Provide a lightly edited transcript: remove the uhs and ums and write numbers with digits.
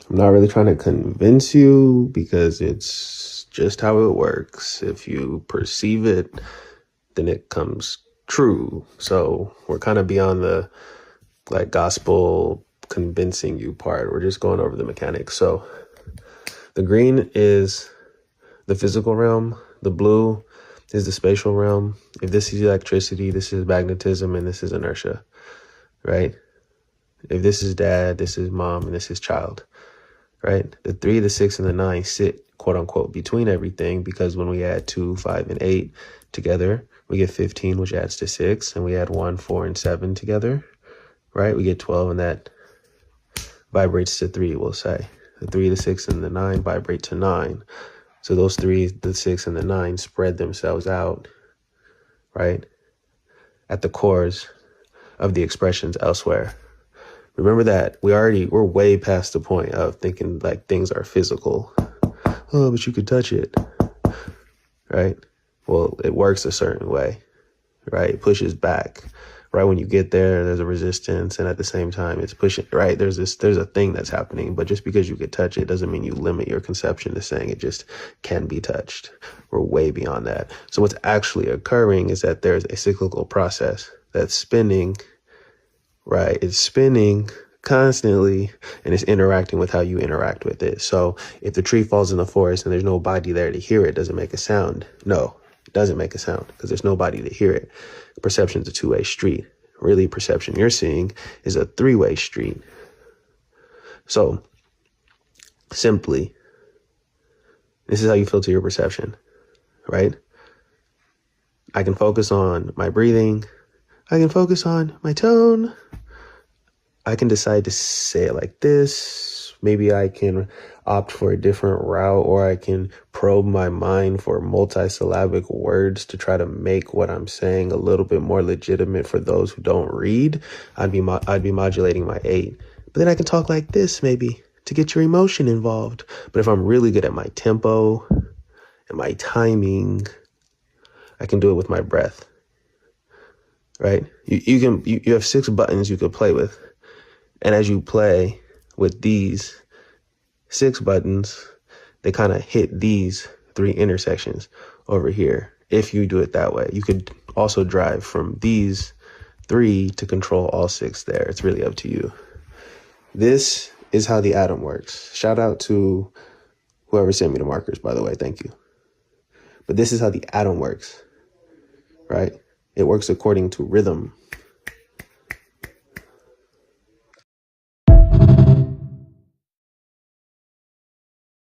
I'm not really trying to convince you because it's just how it works. If you perceive it, then it comes true. So we're kind of beyond the like gospel convincing you part. We're just going over the mechanics. So the green is the physical realm. The blue is the spatial realm. If this is electricity, this is magnetism, and this is inertia, right? If this is dad, this is mom, and this is child, right? The 3, the 6, and the 9 sit, quote unquote, between everything, because when we add 2, 5, and 8 together, we get 15, which adds to 6, and we add 1, 4, and 7 together, right? We get 12, and that vibrates to 3, we'll say. The 3, the 6, and the 9 vibrate to 9. So those 3, the 6, and the 9 spread themselves out, right, at the cores of the expressions elsewhere. Remember that we're way past the point of thinking like things are physical. Oh, but you could touch it, right? Well, it works a certain way, right? It pushes back. Right when you get there, there's a resistance, and at the same time, it's pushing, right? There's a thing that's happening, but just because you could touch it doesn't mean you limit your conception to saying it just can be touched. We're way beyond that. So what's actually occurring is that there's a cyclical process that's spinning, right? It's spinning constantly, and it's interacting with how you interact with it. So if the tree falls in the forest and there's nobody there to hear it, does it make a sound? No, it doesn't make a sound because there's nobody to hear it. Perception is a two-way street. Really, perception you're seeing is a three-way street. So simply, this is how you filter your perception, right? I can focus on my breathing. I can focus on my tone. I can decide to say it like this. Maybe I can opt for a different route, or I can probe my mind for multisyllabic words to try to make what I'm saying a little bit more legitimate for those who don't read. I'd be modulating my 8. But then I can talk like this maybe to get your emotion involved. But if I'm really good at my tempo and my timing, I can do it with my breath, right? You have 6 buttons you could play with. And as you play with these 6 buttons, they kind of hit these 3 intersections over here. If you do it that way, you could also drive from these 3 to control all 6 there. It's really up to you. This is how the atom works. Shout out to whoever sent me the markers, by the way. Thank you. But this is how the atom works, right? It works according to rhythm.